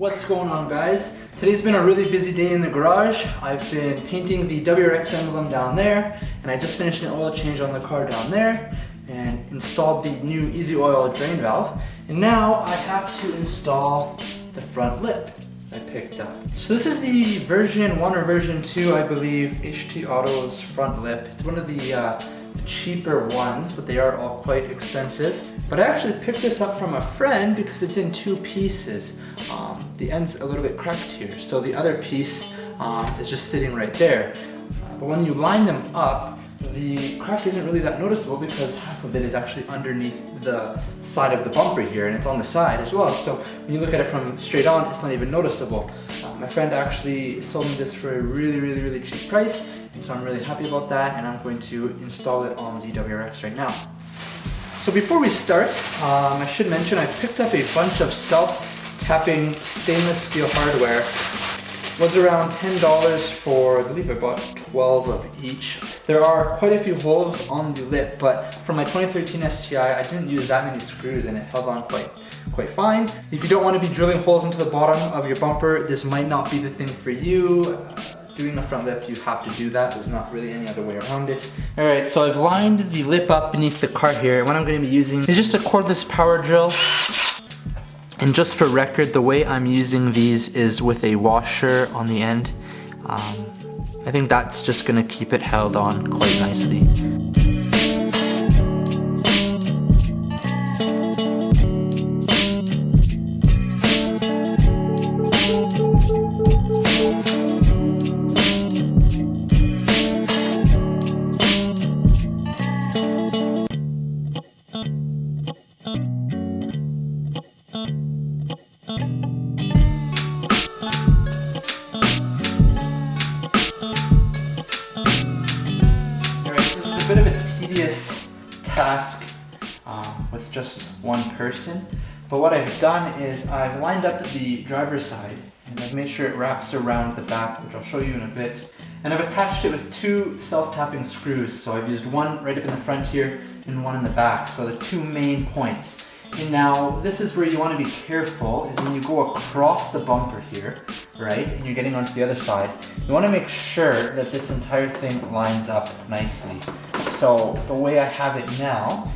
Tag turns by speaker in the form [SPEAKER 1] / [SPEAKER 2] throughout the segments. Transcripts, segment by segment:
[SPEAKER 1] What's going on, guys? Today's been a really busy day in the garage. I've been painting the WRX emblem down there, and I just finished an oil change on the car down there and installed the new Easy Oil drain valve. And now I have to install the front lip I picked up. So this is the version 1 or version 2, I believe, HT Auto's front lip. It's one of the cheaper ones, but they are all quite expensive. But I actually picked this up from a friend because it's in 2 pieces. The end's a little bit cracked here, so the other piece is just sitting right there. But when you line them up, the crack isn't really that noticeable because half of it is actually underneath the side of the bumper here, and it's on the side as well. So when you look at it from straight on, it's not even noticeable. My friend actually sold me this for a really cheap price, and so I'm really happy about that, and I'm going to install it on the WRX right now. So before we start, I should mention I picked up a bunch of self-tapping stainless steel hardware. It was around $10 for, I believe I bought 12 of each. There are quite a few holes on the lip, but for my 2013 STI, I didn't use that many screws and it held on quite fine. If you don't want to be drilling holes into the bottom of your bumper, this might not be the thing for you. Doing a front lip, you have to do that. There's not really any other way around it. Alright, so I've lined the lip up beneath the car here. What I'm going to be using is just a cordless power drill. And just for record, the way I'm using these is with a washer on the end. I think that's just going to keep it held on quite nicely. Bit of a tedious task with just one person, but what I've done is I've lined up the driver's side and I've made sure it wraps around the back, which I'll show you in a bit, and I've attached it with 2 self-tapping screws. So I've used one right up in the front here and one in the back, so the 2 main points. And now this is where you want to be careful, is when you go across the bumper here, right, and you're getting onto the other side, you want to make sure that this entire thing lines up nicely. So the way I have it now,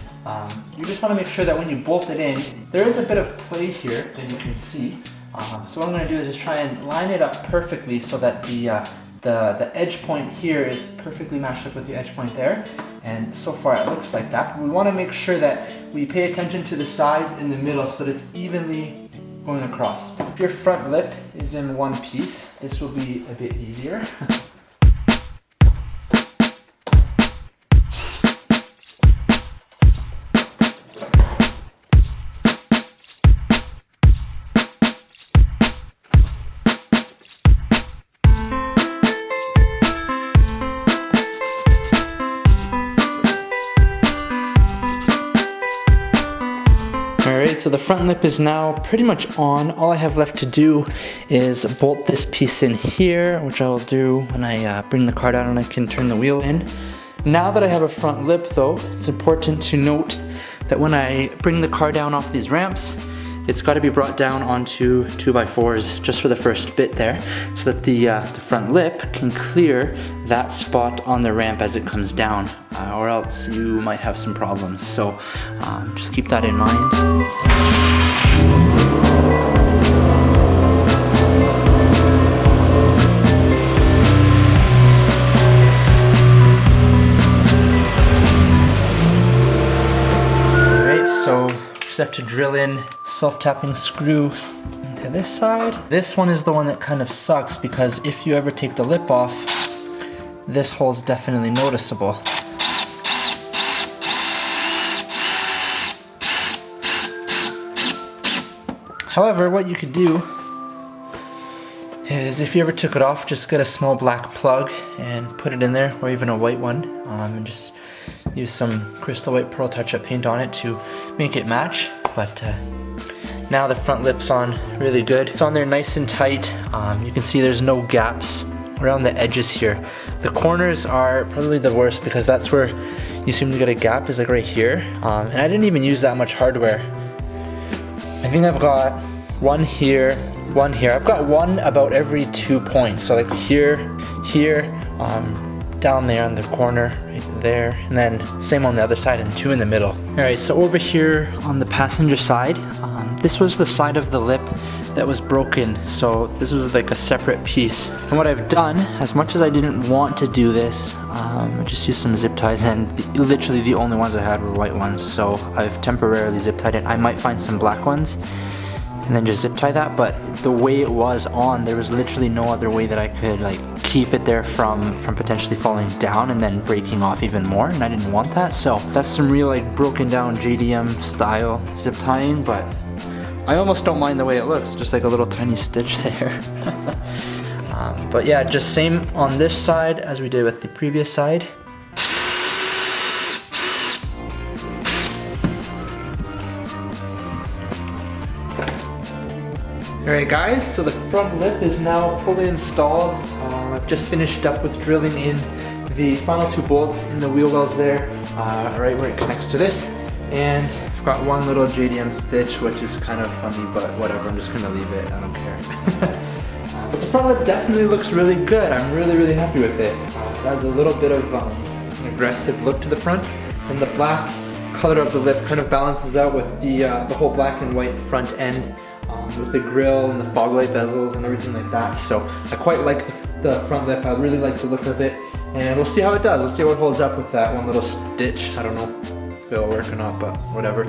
[SPEAKER 1] you just want to make sure that when you bolt it in, there is a bit of play here that you can see. So what I'm going to do is just try and line it up perfectly so that the edge point here is perfectly matched up with the edge point there. And so far it looks like that. We want to make sure that we pay attention to the sides in the middle so that it's evenly going across. If your front lip is in one piece, this will be a bit easier. Alright, so the front lip is now pretty much on. All I have left to do is bolt this piece in here, which I will do when I bring the car down and I can turn the wheel in. Now that I have a front lip though, it's important to note that when I bring the car down off these ramps, it's got to be brought down onto 2x4s just for the first bit there, so that the front lip can clear that spot on the ramp as it comes down, or else you might have some problems. So just keep that in mind. So just have to drill in self-tapping screw into this side. This one is the one that kind of sucks because if you ever take the lip off, this hole's definitely noticeable. However, what you could do is if you ever took it off, just get a small black plug and put it in there, or even a white one, and just use some crystal white pearl touch-up paint on it to make it match. But now the front lip's on really good. It's on there nice and tight. You can see there's no gaps around the edges here. The corners are probably the worst because that's where you seem to get a gap, is like right here. And I didn't even use that much hardware. I think I've got one here, one here. I've got one about every 2 points. So like here, down there on the corner, right there, and then same on the other side, and 2 in the middle. All right, so over here on the passenger side, this was the side of the lip that was broken, so this was like a separate piece. And what I've done, as much as I didn't want to do this, I just used some zip ties, and literally the only ones I had were white ones, so I've temporarily zip tied it. I might find some black ones and then just zip tie that, but the way it was on, there was literally no other way that I could like keep it there from potentially falling down and then breaking off even more, and I didn't want that. So that's some real like broken down JDM style zip tying, but I almost don't mind the way it looks, just like a little tiny stitch there. But yeah, just same on this side as we did with the previous side. Alright guys, so the front lip is now fully installed. I've just finished up with drilling in the final 2 bolts in the wheel wells there, right where it connects to this. And I've got one little JDM stitch, which is kind of funny, but whatever, I'm just gonna leave it, I don't care. But the front lip definitely looks really good. I'm really happy with it. It has a little bit of an aggressive look to the front, and the black color of the lip kind of balances out with the whole black and white front end, with the grille and the fog light bezels and everything like that. So I quite like the front lip. I really like the look of it, and we'll see how it does. We'll see how it holds up with that one little stitch. I don't know if it'll work or not, but whatever.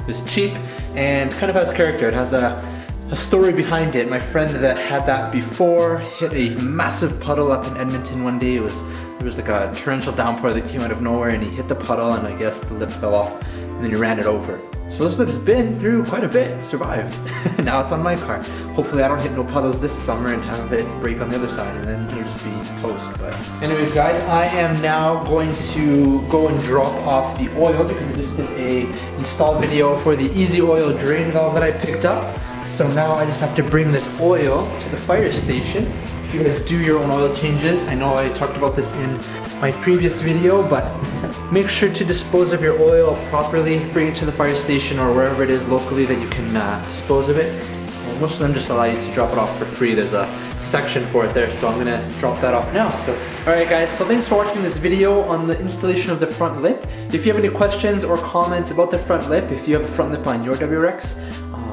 [SPEAKER 1] It's cheap and kind of has character. It has a story behind it. My friend that had that before hit a massive puddle up in Edmonton one day. There was like a torrential downpour that came out of nowhere, and he hit the puddle, and I guess the lip fell off, and then he ran it over. So this lip's been through quite a bit, survived. Now it's on my car. Hopefully I don't hit no puddles this summer and have it break on the other side, and then it'll just be toast. But anyways guys, I am now going to go and drop off the oil because I just did a install video for the Easy Oil drain valve that I picked up. So now I just have to bring this oil to the fire station. If you guys do your own oil changes, I know I talked about this in my previous video, but make sure to dispose of your oil properly. Bring it to the fire station or wherever it is locally that you can dispose of it. Most of them just allow you to drop it off for free. There's a section for it there, so I'm gonna drop that off now. So, alright guys, so thanks for watching this video on the installation of the front lip. If you have any questions or comments about the front lip, if you have a front lip on your WRX,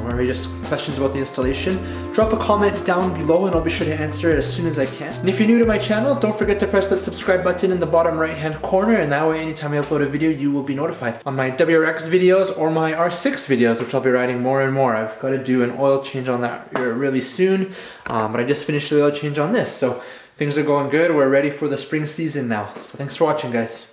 [SPEAKER 1] or just questions about the installation, drop a comment down below and I'll be sure to answer it as soon as I can. And if you're new to my channel, don't forget to press the subscribe button in the bottom right hand corner, and that way anytime I upload a video you will be notified on my WRX videos or my R6 videos, which I'll be riding more and more. I've got to do an oil change on that really soon, but I just finished the oil change on this, so things are going good. We're ready for the spring season now. So thanks for watching guys.